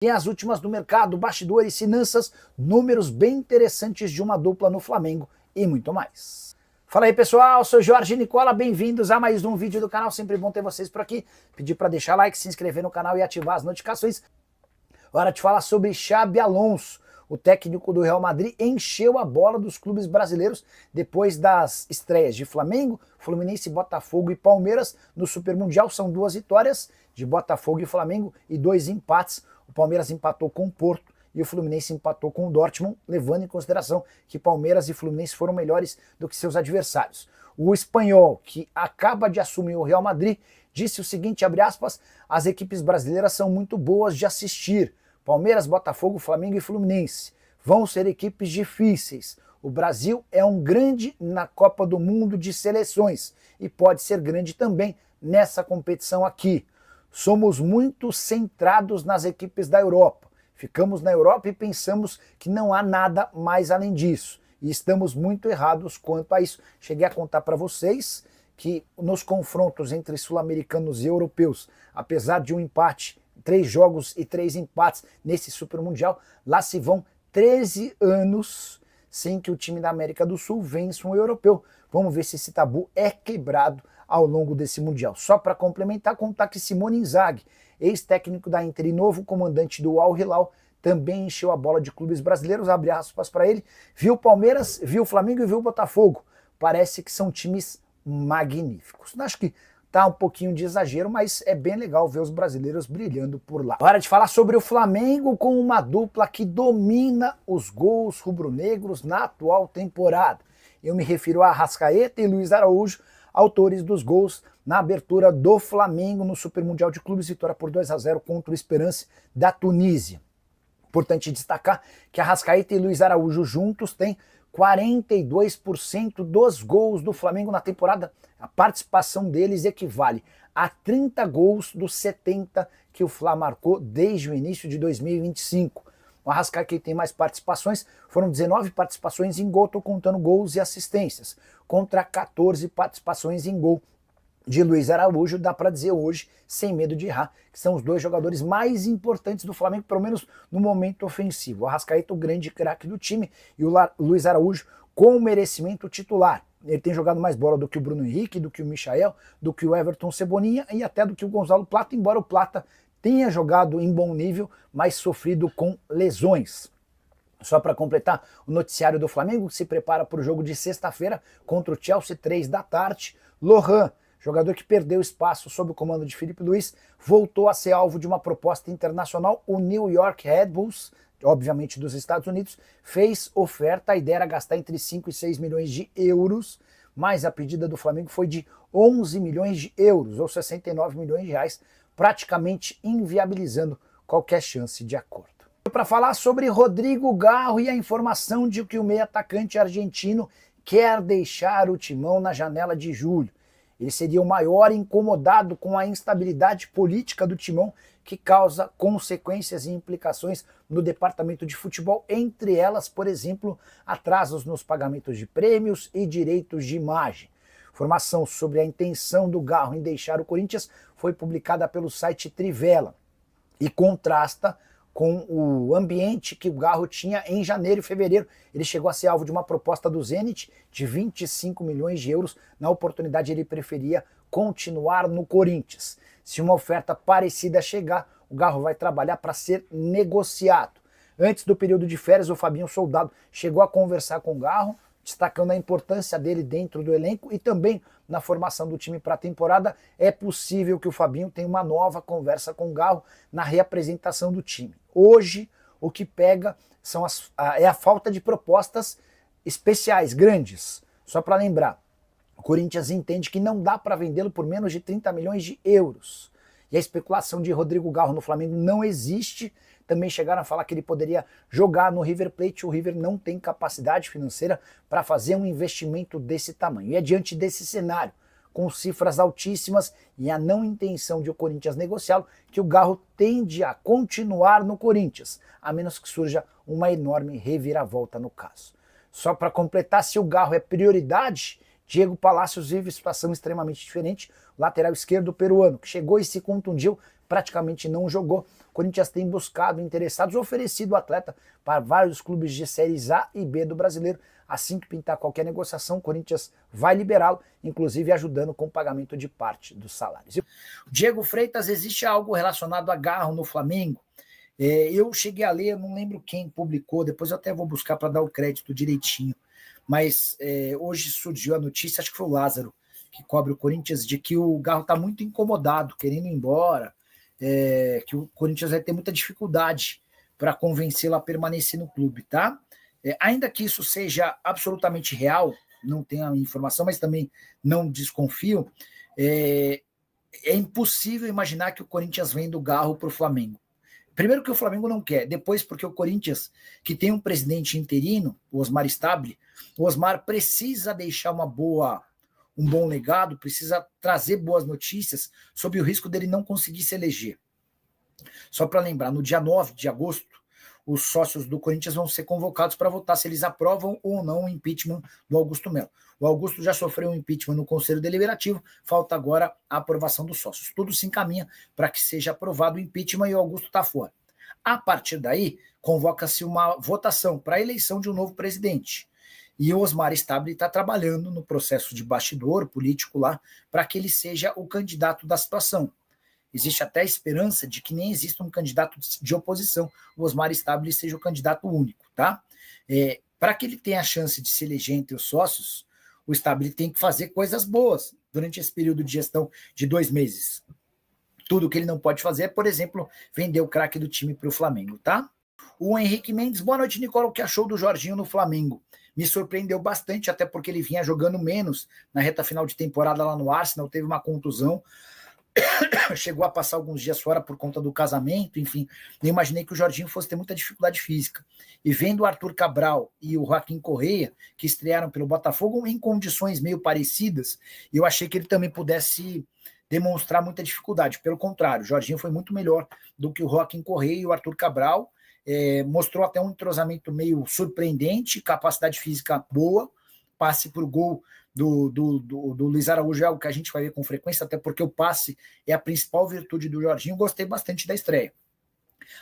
E as últimas do mercado, bastidores, finanças, números bem interessantes de uma dupla no Flamengo e muito mais. Fala aí pessoal, sou Jorge Nicola, bem-vindos a mais um vídeo do canal, sempre bom ter vocês por aqui. Pedir para deixar like, se inscrever no canal e ativar as notificações. Hora de falar sobre Xabi Alonso. O técnico do Real Madrid encheu a bola dos clubes brasileiros depois das estreias de Flamengo, Fluminense, Botafogo e Palmeiras no Super Mundial. São 2 vitórias de Botafogo e Flamengo e 2 empates. O Palmeiras empatou com o Porto e o Fluminense empatou com o Dortmund, levando em consideração que Palmeiras e Fluminense foram melhores do que seus adversários. O espanhol, que acaba de assumir o Real Madrid, disse o seguinte, abre aspas, as equipes brasileiras são muito boas de assistir. Palmeiras, Botafogo, Flamengo e Fluminense vão ser equipes difíceis. O Brasil é um grande na Copa do Mundo de seleções e pode ser grande também nessa competição aqui. Somos muito centrados nas equipes da Europa. Ficamos na Europa e pensamos que não há nada mais além disso. E estamos muito errados quanto a isso. Cheguei a contar para vocês que nos confrontos entre sul-americanos e europeus, apesar de um empate, 3 jogos e 3 empates nesse Super Mundial, lá se vão 13 anos sem que o time da América do Sul vença um europeu. Vamos ver se esse tabu é quebrado ao longo desse Mundial. Só para complementar, contar que Simone Inzaghi, ex-técnico da Inter e novo comandante do Al Hilal, também encheu a bola de clubes brasileiros, abre aspas para ele, viu o Palmeiras, viu o Flamengo e viu o Botafogo. Parece que são times magníficos. Acho que tá um pouquinho de exagero, mas é bem legal ver os brasileiros brilhando por lá. Hora de falar sobre o Flamengo com uma dupla que domina os gols rubro-negros na atual temporada. Eu me refiro a Arrascaeta e Luiz Araújo, autores dos gols na abertura do Flamengo no Super Mundial de Clubes, vitória por 2-0 contra o Esperance da Tunísia. Importante destacar que Arrascaeta e Luiz Araújo juntos têm 42% dos gols do Flamengo na temporada. A participação deles equivale a 30 gols dos 70 que o Fla marcou desde o início de 2025. O Arrascaeta tem mais participações, foram 19 participações em gol, estou contando gols e assistências, contra 14 participações em gol de Luiz Araújo. Dá para dizer hoje, sem medo de errar, que são os 2 jogadores mais importantes do Flamengo, pelo menos no momento ofensivo. O Arrascaeta, o grande craque do time, e o Luiz Araújo com merecimento titular. Ele tem jogado mais bola do que o Bruno Henrique, do que o Michael, do que o Everton Cebolinha e até do que o Gonzalo Plata, embora o Plata tenha jogado em bom nível, mas sofrido com lesões. Só para completar, o noticiário do Flamengo se prepara para o jogo de sexta-feira contra o Chelsea, 3 da tarde. Lohan, jogador que perdeu espaço sob o comando de Felipe Luiz, voltou a ser alvo de uma proposta internacional. O New York Red Bulls, obviamente dos Estados Unidos, fez oferta. A ideia era gastar entre 5 e 6 milhões de euros, mas a pedida do Flamengo foi de 11 milhões de euros, ou 69 milhões de reais, praticamente inviabilizando qualquer chance de acordo. Para falar sobre Rodrigo Garro e a informação de que o meio atacante argentino quer deixar o Timão na janela de julho. Ele seria o maior incomodado com a instabilidade política do Timão, que causa consequências e implicações no departamento de futebol, entre elas, por exemplo, atrasos nos pagamentos de prêmios e direitos de imagem. Informação sobre a intenção do Garro em deixar o Corinthians foi publicada pelo site Trivela e contrasta com o ambiente que o Garro tinha em janeiro e fevereiro. Ele chegou a ser alvo de uma proposta do Zenit de 25 milhões de euros. Na oportunidade, ele preferia continuar no Corinthians. Se uma oferta parecida chegar, o Garro vai trabalhar para ser negociado. Antes do período de férias, o Fabinho Soldado chegou a conversar com o Garro, destacando a importância dele dentro do elenco e também na formação do time para a temporada. É possível que o Fabinho tenha uma nova conversa com o Garro na reapresentação do time. Hoje, o que pega é a falta de propostas especiais, grandes. Só para lembrar, o Corinthians entende que não dá para vendê-lo por menos de 30 milhões de euros. E a especulação de Rodrigo Garro no Flamengo não existe. Também chegaram a falar que ele poderia jogar no River Plate. O River não tem capacidade financeira para fazer um investimento desse tamanho. E é diante desse cenário, com cifras altíssimas e a não intenção de o Corinthians negociá-lo, que o Garro tende a continuar no Corinthians, a menos que surja uma enorme reviravolta no caso. Só para completar, se o Garro é prioridade, Diego Palacios vive situação extremamente diferente. O lateral esquerdo peruano, que chegou e se contundiu, praticamente não jogou. O Corinthians tem buscado interessados, oferecido o atleta para vários clubes de séries A e B do brasileiro. Assim que pintar qualquer negociação, o Corinthians vai liberá-lo, inclusive ajudando com o pagamento de parte dos salários. Diego Freitas, existe algo relacionado a Garro no Flamengo? Eu cheguei a ler, não lembro quem publicou, depois eu até vou buscar para dar o crédito direitinho, mas hoje surgiu a notícia, acho que foi o Lázaro, que cobre o Corinthians, de que o Garro está muito incomodado, querendo ir embora, que o Corinthians vai ter muita dificuldade para convencê-lo a permanecer no clube, tá? Ainda que isso seja absolutamente real, não tenho a informação, mas também não desconfio, é impossível imaginar que o Corinthians venda o Garro para o Flamengo. Primeiro que o Flamengo não quer, depois porque o Corinthians, que tem um presidente interino, o Osmar Stabile, o Osmar precisa deixar um bom legado, precisa trazer boas notícias sobre o risco dele não conseguir se eleger. Só para lembrar, no dia 9 de agosto, os sócios do Corinthians vão ser convocados para votar se eles aprovam ou não o impeachment do Augusto Melo. O Augusto já sofreu um impeachment no Conselho Deliberativo, falta agora a aprovação dos sócios. Tudo se encaminha para que seja aprovado o impeachment e o Augusto está fora. A partir daí, convoca-se uma votação para a eleição de um novo presidente. E o Osmar Stabile está trabalhando no processo de bastidor político lá para que ele seja o candidato da situação. Existe até a esperança de que nem exista um candidato de oposição, o Osmar Stabile seja o candidato único, tá? Para que ele tenha a chance de se eleger entre os sócios, o Stabile tem que fazer coisas boas durante esse período de gestão de 2 meses. Tudo que ele não pode fazer é, por exemplo, vender o craque do time para o Flamengo, tá? O Henrique Mendes, boa noite, Nicola, o que achou do Jorginho no Flamengo? Me surpreendeu bastante, até porque ele vinha jogando menos na reta final de temporada lá no Arsenal, teve uma contusão, chegou a passar alguns dias fora por conta do casamento, enfim, eu imaginei que o Jorginho fosse ter muita dificuldade física. E vendo o Arthur Cabral e o Joaquim Correia, que estrearam pelo Botafogo em condições meio parecidas, eu achei que ele também pudesse demonstrar muita dificuldade. Pelo contrário, o Jorginho foi muito melhor do que o Joaquim Correia e o Arthur Cabral, mostrou até um entrosamento meio surpreendente, capacidade física boa, passe por gol do Luiz Araújo é algo que a gente vai ver com frequência, até porque o passe é a principal virtude do Jorginho. Gostei bastante da estreia.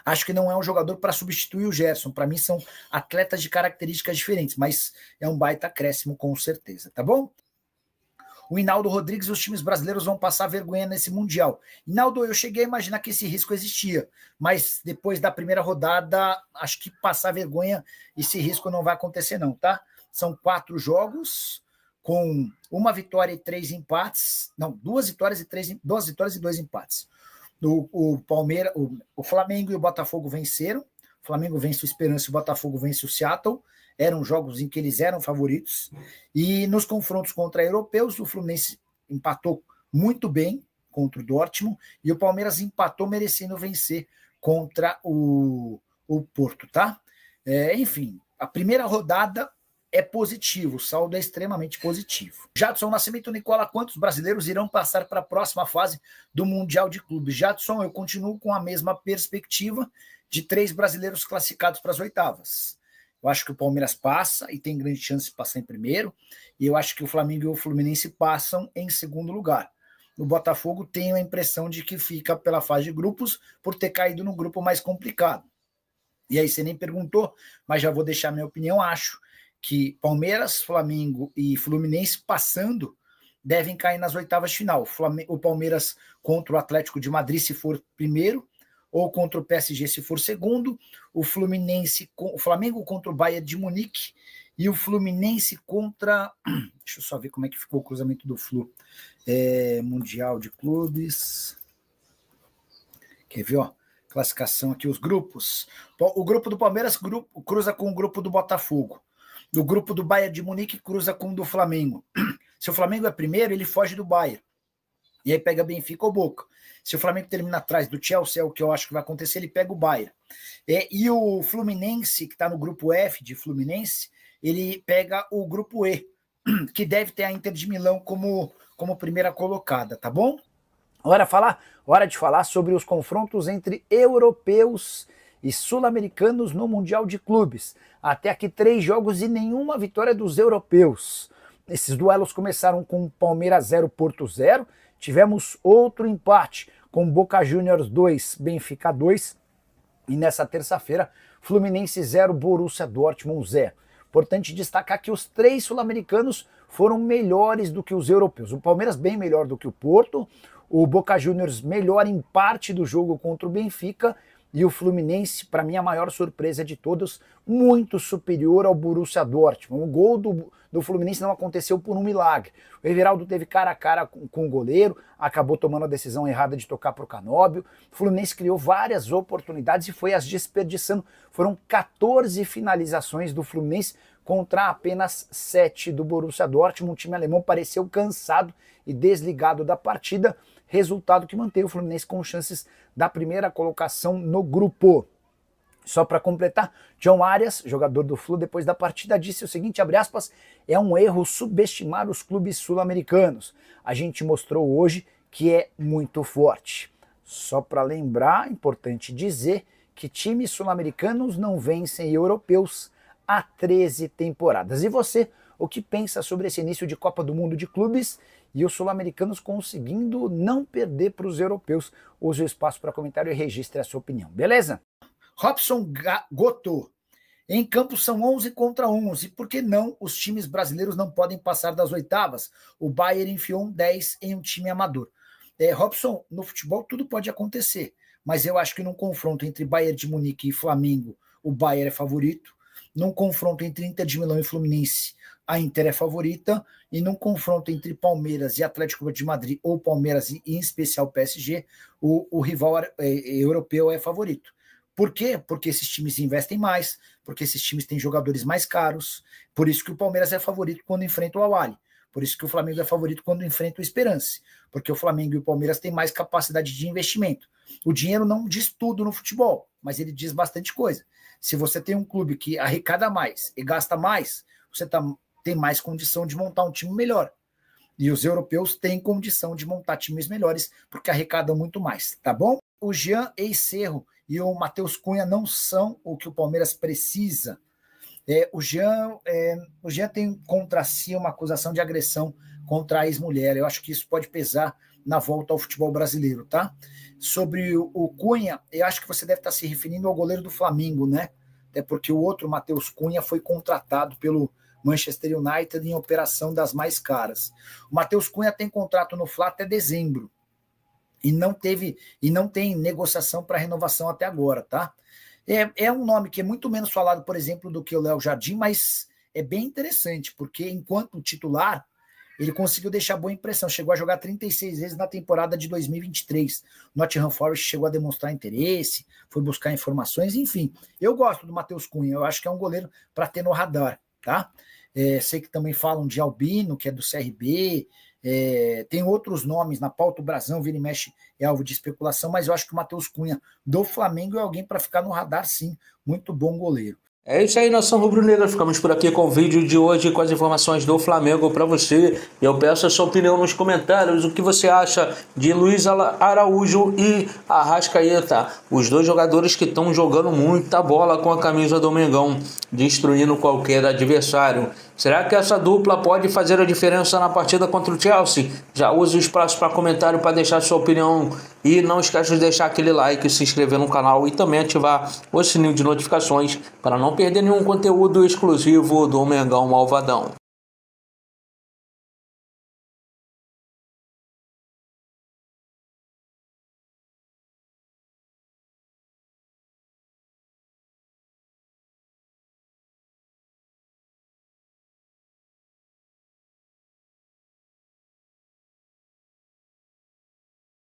Acho que não é um jogador para substituir o Gerson. Para mim são atletas de características diferentes, mas é um baita acréscimo com certeza, tá bom? O Hinaldo Rodrigues, os times brasileiros vão passar vergonha nesse Mundial. Hinaldo, eu cheguei a imaginar que esse risco existia, mas depois da primeira rodada, acho que passar vergonha, esse risco não vai acontecer não, tá? São 4 jogos, com 1 vitória e 3 empates, não, 2 vitórias e 2 empates. O Flamengo e o Botafogo venceram, o Flamengo vence o Esperance e o Botafogo vence o Seattle, eram jogos em que eles eram favoritos, e nos confrontos contra europeus, o Fluminense empatou muito bem contra o Dortmund, e o Palmeiras empatou merecendo vencer contra o Porto, tá? Enfim, a primeira rodada é positivo, o saldo é extremamente positivo. Jadson Nascimento, Nicola, quantos brasileiros irão passar para a próxima fase do Mundial de Clubes? Jadson, eu continuo com a mesma perspectiva de 3 brasileiros classificados para as oitavas. Eu acho que o Palmeiras passa e tem grande chance de passar em primeiro, e eu acho que o Flamengo e o Fluminense passam em segundo lugar. O Botafogo tem a impressão de que fica pela fase de grupos por ter caído no grupo mais complicado. E aí você nem perguntou, mas já vou deixar minha opinião, acho que Palmeiras, Flamengo e Fluminense passando devem cair nas oitavas de final. O Palmeiras contra o Atlético de Madrid se for primeiro, ou contra o PSG se for segundo, o Flamengo contra o Bayern de Munique e o Fluminense contra... Deixa eu só ver como é que ficou o cruzamento do Flu. Mundial de Clubes. Quer ver, ó? Classificação aqui, os grupos. O grupo do Palmeiras cruza com o grupo do Botafogo. O grupo do Bayern de Munique cruza com o do Flamengo. Se o Flamengo é primeiro, ele foge do Bayern. E aí pega Benfica ou Boca. Se o Flamengo termina atrás do Chelsea, é o que eu acho que vai acontecer, ele pega o Bayern. E o Fluminense, que está no grupo F de Fluminense, ele pega o grupo E, que deve ter a Inter de Milão como primeira colocada, tá bom? Hora de falar sobre os confrontos entre europeus e sul-americanos no Mundial de Clubes. Até aqui 3 jogos e nenhuma vitória dos europeus. Esses duelos começaram com Palmeiras 0, Porto 0. Tivemos outro empate com Boca Juniors 2, Benfica 2. E nessa terça-feira, Fluminense 0, Borussia Dortmund 0. Importante destacar que os 3 sul-americanos foram melhores do que os europeus. O Palmeiras bem melhor do que o Porto, o Boca Juniors melhor em parte do jogo contra o Benfica, e o Fluminense, para mim a maior surpresa de todos, muito superior ao Borussia Dortmund. O gol do Fluminense não aconteceu por um milagre. O Everaldo teve cara a cara com o goleiro, acabou tomando a decisão errada de tocar para o Canóbio. O Fluminense criou várias oportunidades e foi as desperdiçando. Foram 14 finalizações do Fluminense contra apenas 7 do Borussia Dortmund. O time alemão pareceu cansado e desligado da partida, resultado que mantém o Fluminense com chances da primeira colocação no grupo. Só para completar, John Arias, jogador do Flu, depois da partida disse o seguinte, abre aspas, é um erro subestimar os clubes sul-americanos. A gente mostrou hoje que é muito forte. Só para lembrar, importante dizer que times sul-americanos não vencem europeus há 13 temporadas. E você, o que pensa sobre esse início de Copa do Mundo de clubes e os sul-americanos conseguindo não perder para os europeus? Use o espaço para comentário e registre a sua opinião, beleza? Robson Goto. Em campo são 11 contra 11. Por que não os times brasileiros não podem passar das oitavas? O Bayern enfiou um 10 em um time amador. Robson, no futebol tudo pode acontecer, mas eu acho que num confronto entre Bayern de Munique e Flamengo, o Bayern é favorito. Num confronto entre Inter de Milão e Fluminense, a Inter é favorita. E num confronto entre Palmeiras e Atlético de Madrid, ou Palmeiras e em especial PSG, o rival europeu é favorito. Por quê? Porque esses times investem mais, porque esses times têm jogadores mais caros, por isso que o Palmeiras é favorito quando enfrenta o Al-Ahly, por isso que o Flamengo é favorito quando enfrenta o Esperance, porque o Flamengo e o Palmeiras têm mais capacidade de investimento. O dinheiro não diz tudo no futebol, mas ele diz bastante coisa. Se você tem um clube que arrecada mais e gasta mais, você tem mais condição de montar um time melhor. E os europeus têm condição de montar times melhores porque arrecadam muito mais, tá bom? O Jean Eicerro e o Matheus Cunha não são o que o Palmeiras precisa. O Jean tem contra si uma acusação de agressão contra a ex-mulher. Eu acho que isso pode pesar na volta ao futebol brasileiro, tá? Sobre o Cunha, eu acho que você deve estar se referindo ao goleiro do Flamengo, né? Até porque o outro, Matheus Cunha, foi contratado pelo Manchester United em operação das mais caras. O Matheus Cunha tem contrato no Fla até dezembro. E não tem negociação para renovação até agora, tá? É um nome que é muito menos falado, por exemplo, do que o Léo Jardim, mas é bem interessante, porque enquanto titular, ele conseguiu deixar boa impressão, chegou a jogar 36 vezes na temporada de 2023. O Nottingham Forest chegou a demonstrar interesse, foi buscar informações, enfim. Eu gosto do Matheus Cunha, eu acho que é um goleiro para ter no radar, tá? Sei que também falam de Albino, que é do CRB, tem outros nomes na pauta, o Brasão, vira e mexe, é alvo de especulação, mas eu acho que o Matheus Cunha do Flamengo é alguém para ficar no radar, sim, muito bom goleiro. É isso aí, nação rubro-negra, ficamos por aqui com o vídeo de hoje com as informações do Flamengo para você. Eu peço a sua opinião nos comentários, o que você acha de Luiz Araújo e Arrascaeta, os dois jogadores que estão jogando muita bola com a camisa do Mengão, destruindo qualquer adversário. Será que essa dupla pode fazer a diferença na partida contra o Chelsea? Já use o espaço para comentário para deixar sua opinião e não esqueça de deixar aquele like, se inscrever no canal e também ativar o sininho de notificações para não perder nenhum conteúdo exclusivo do Mengão Malvadão.